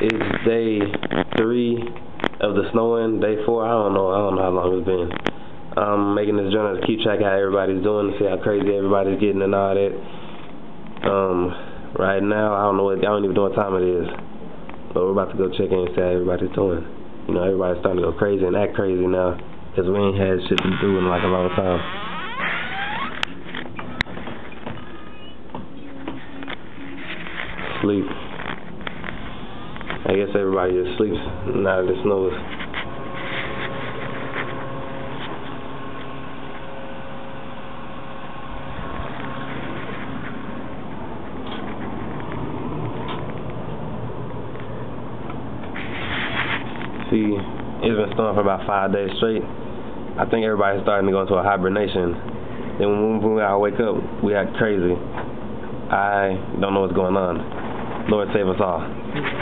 It's day 3 of the snowing, day 4. I don't know how long it's been. I'm making this journal to keep track of how everybody's doing, to see how crazy everybody's getting and all that. Right now, I don't even know what time it is. But we're about to go check in and see how everybody's doing. You know, everybody's starting to go crazy and act crazy now, because we ain't had shit to do in like a long time. Sleep. I guess everybody just sleeps now that it snows. See, it's been snowing for about 5 days straight. I think everybody's starting to go into a hibernation. Then when we all wake up, we act crazy. I don't know what's going on. Lord save us all.